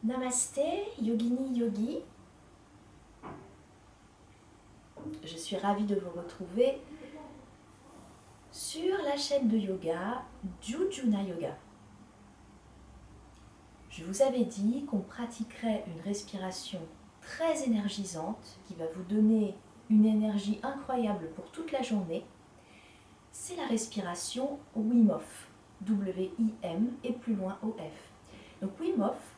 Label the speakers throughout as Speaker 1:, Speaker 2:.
Speaker 1: Namasté, Yogini Yogi. Je suis ravie de vous retrouver sur la chaîne de yoga Jujuna Yoga. Je vous avais dit qu'on pratiquerait une respiration très énergisante qui va vous donner une énergie incroyable pour toute la journée. C'est la respiration Wim Hof, W-I-M et plus loin O-F. Donc Wim Hof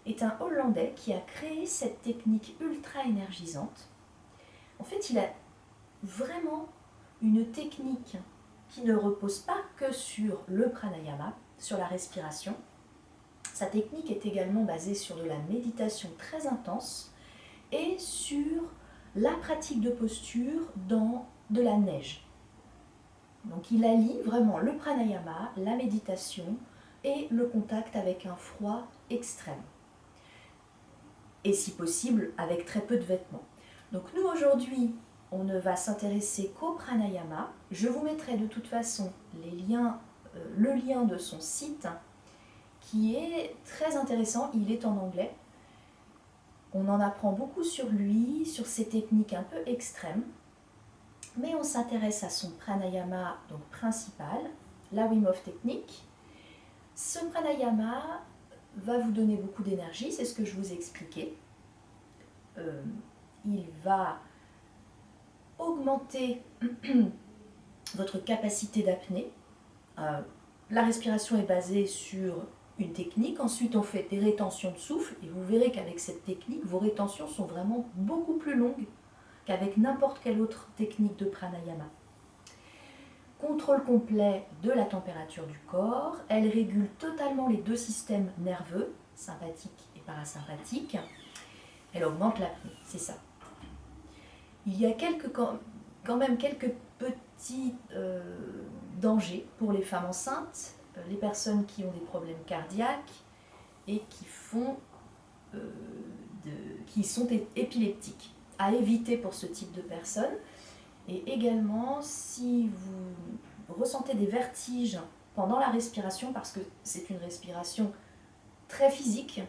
Speaker 1: est un Hollandais qui a créé cette technique ultra énergisante. En fait, il a vraiment une technique qui ne repose pas que sur le pranayama, sur la respiration. Sa technique est également basée sur de la méditation très intense et sur la pratique de posture dans de la neige. Donc il allie vraiment le pranayama, la méditation et le contact avec un froid extrême. Et si possible, avec très peu de vêtements. Donc nous aujourd'hui, on ne va s'intéresser qu'au pranayama. Je vous mettrai de toute façon le lien de son site qui est très intéressant, il est en anglais. On en apprend beaucoup sur lui, sur ses techniques un peu extrêmes. Mais on s'intéresse à son pranayama donc principal, la Wim Hof technique. Ce pranayama va vous donner beaucoup d'énergie, c'est ce que je vous expliquais. Il va augmenter votre capacité d'apnée. La respiration est basée sur une technique. Ensuite, on fait des rétentions de souffle. Et vous verrez qu'avec cette technique, vos rétentions sont vraiment beaucoup plus longues qu'avec n'importe quelle autre technique de pranayama. Contrôle complet de la température du corps. Elle régule totalement les deux systèmes nerveux, sympathique et parasympathique. Elle augmente l'apnée, c'est ça. Il y a quand même quelques petits dangers pour les femmes enceintes, les personnes qui ont des problèmes cardiaques et qui sont épileptiques. À éviter pour ce type de personnes. Et également, si vous ressentez des vertiges pendant la respiration, parce que c'est une respiration très physique,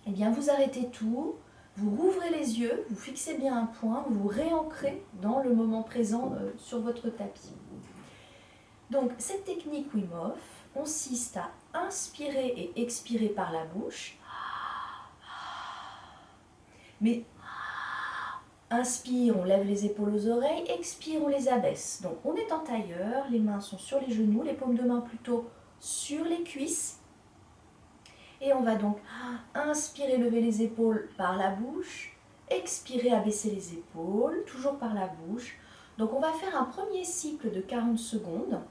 Speaker 1: eh bien vous arrêtez tout, vous rouvrez les yeux, vous fixez bien un point, vous vous réancrez dans le moment présent sur votre tapis. Donc cette technique Wim Hof consiste à inspirer et expirer par la bouche, mais inspire, on lève les épaules aux oreilles, expire, on les abaisse. Donc on est en tailleur, les mains sont sur les genoux, les paumes de main plutôt sur les cuisses. Et on va donc inspirer, lever les épaules par la bouche, expirer, abaisser les épaules, toujours par la bouche. Donc on va faire un premier cycle de 40 secondes.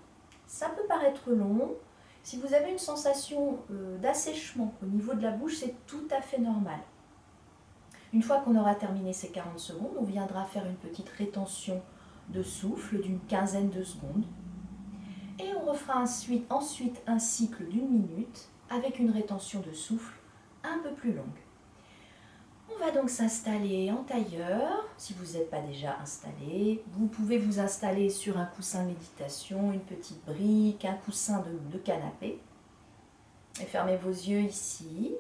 Speaker 1: Ça peut paraître long. Si vous avez une sensation d'assèchement au niveau de la bouche, c'est tout à fait normal. Une fois qu'on aura terminé ces 40 secondes, on viendra faire une petite rétention de souffle d'une quinzaine de secondes. Et on refera ensuite un cycle d'une minute avec une rétention de souffle un peu plus longue. On va donc s'installer en tailleur. Si vous n'êtes pas déjà installé, vous pouvez vous installer sur un coussin de méditation, une petite brique, un coussin de canapé. Et fermez vos yeux ici.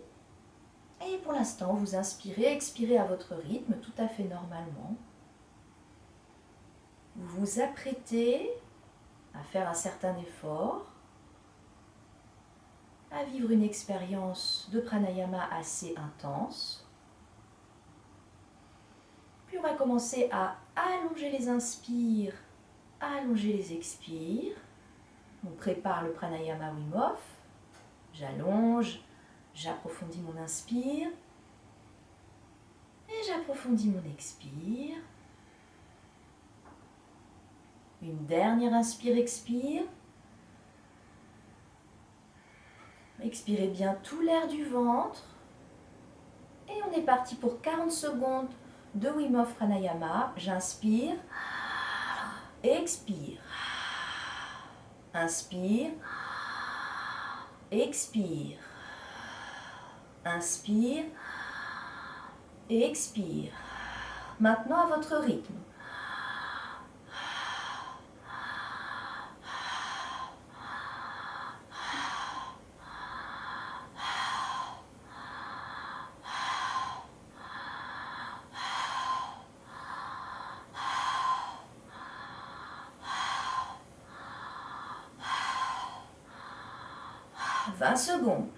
Speaker 1: Et pour l'instant, vous inspirez, expirez à votre rythme, tout à fait normalement. Vous vous apprêtez à faire un certain effort, à vivre une expérience de pranayama assez intense. Puis on va commencer à allonger les inspires, allonger les expires. On prépare le pranayama Wim Hof. J'allonge, j'approfondis mon inspire et j'approfondis mon expire. Une dernière inspire, expire. Expirez bien tout l'air du ventre. Et on est parti pour 40 secondes de Wim Hof Pranayama. J'inspire, expire. Inspire, expire. Inspire, expire. Maintenant à votre rythme. 20 secondes.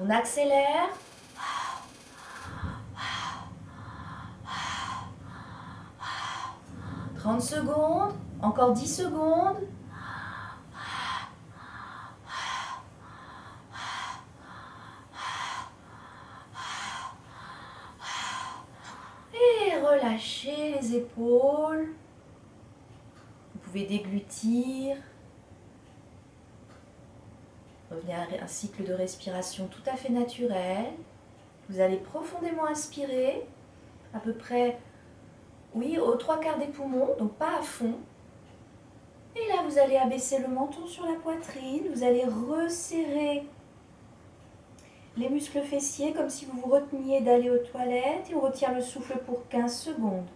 Speaker 1: On accélère. 30 secondes. Encore 10 secondes. Et relâchez les épaules. Vous pouvez déglutir. Revenez à un cycle de respiration tout à fait naturel. Vous allez profondément inspirer, à peu près, oui, aux 3/4 des poumons, donc pas à fond. Et là, vous allez abaisser le menton sur la poitrine. Vous allez resserrer les muscles fessiers comme si vous vous reteniez d'aller aux toilettes. Et on retient le souffle pour 15 secondes.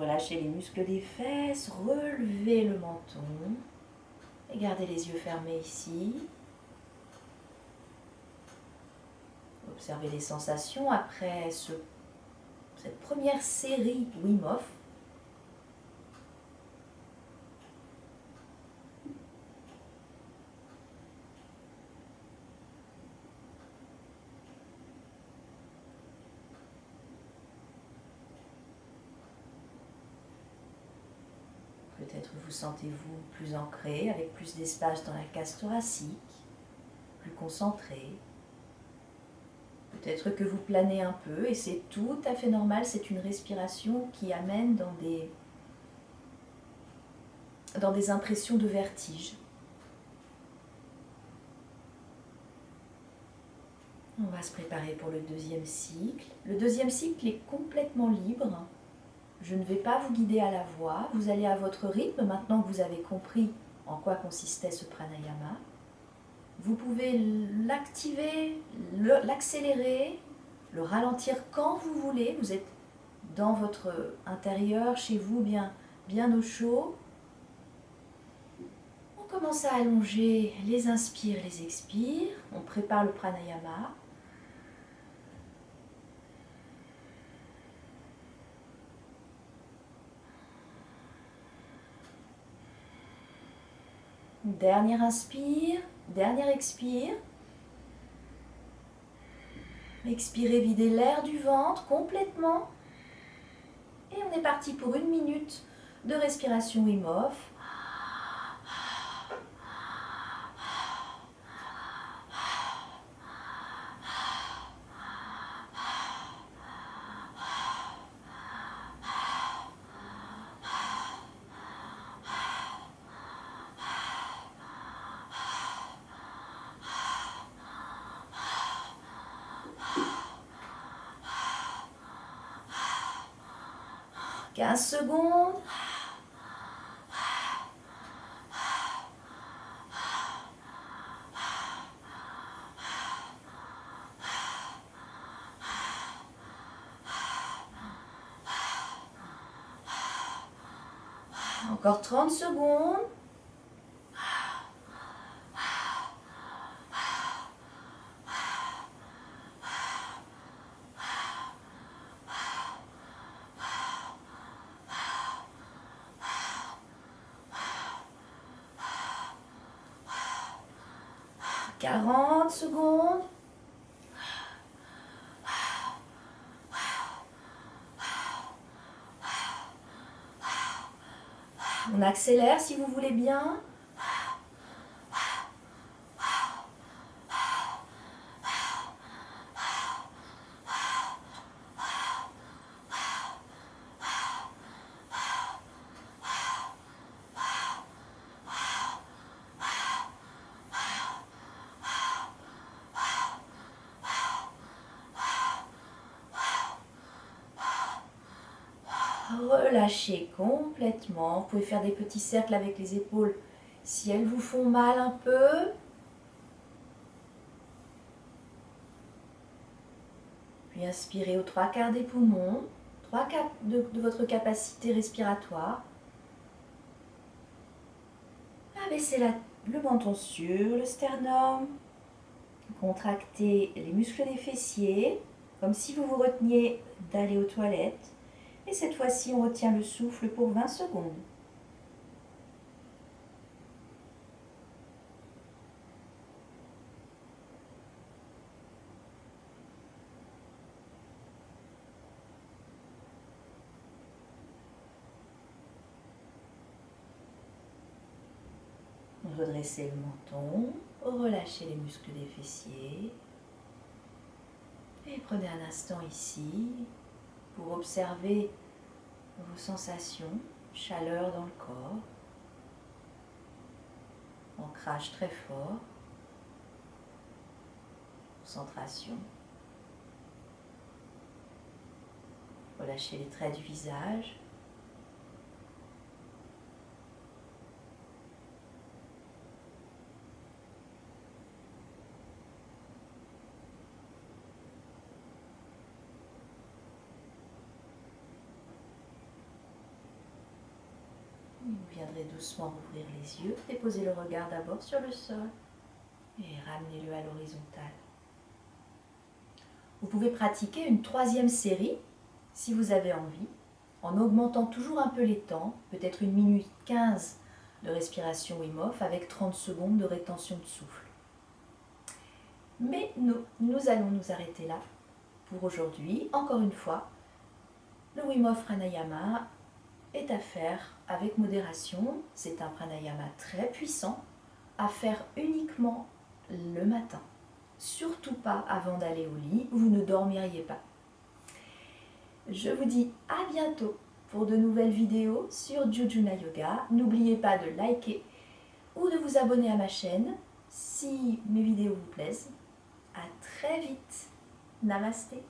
Speaker 1: Relâchez les muscles des fesses, relevez le menton et gardez les yeux fermés ici. Observez les sensations après cette première série Wim Hof. Peut-être vous sentez-vous plus ancré, avec plus d'espace dans la cage thoracique, plus concentré. Peut-être que vous planez un peu et c'est tout à fait normal, c'est une respiration qui amène dans des impressions de vertige. On va se préparer pour le deuxième cycle. Le deuxième cycle est complètement libre. Je ne vais pas vous guider à la voix, vous allez à votre rythme maintenant que vous avez compris en quoi consistait ce pranayama. Vous pouvez l'activer, l'accélérer, le ralentir quand vous voulez. Vous êtes dans votre intérieur, chez vous, bien au chaud. On commence à allonger les inspires, les expires. On prépare le pranayama. Dernier inspire, dernier expire. Expirez, videz l'air du ventre complètement. Et on est parti pour 1 minute de respiration Wim Hof. « 15 secondes. Encore 30 secondes. « 40 secondes. On accélère si vous voulez bien. Relâchez complètement. Vous pouvez faire des petits cercles avec les épaules si elles vous font mal un peu. Puis Puis inspirez aux 3/4 des poumons, 3/4 de votre capacité respiratoire. Abaissez le menton sur le sternum. Contractez les muscles des fessiers, comme si vous vous reteniez d'aller aux toilettes. Et cette fois-ci, on retient le souffle pour 20 secondes. Redressez le menton, relâchez les muscles des fessiers. Et prenez un instant ici pour observer vos sensations, chaleur dans le corps, ancrage très fort, concentration. Relâchez les traits du visage. Vous viendrez doucement ouvrir les yeux, déposez le regard d'abord sur le sol et ramenez-le à l'horizontale. Vous pouvez pratiquer une 3e série si vous avez envie, en augmentant toujours un peu les temps, peut-être 1 minute 15 de respiration Wim Hof avec 30 secondes de rétention de souffle. Mais nous allons nous arrêter là pour aujourd'hui. Encore une fois, le Wim Hof Pranayama est à faire avec modération. C'est un pranayama très puissant à faire uniquement le matin. Surtout pas avant d'aller au lit, vous ne dormiriez pas. Je vous dis à bientôt pour de nouvelles vidéos sur Jujuna Yoga. N'oubliez pas de liker ou de vous abonner à ma chaîne si mes vidéos vous plaisent. À très vite. Namasté.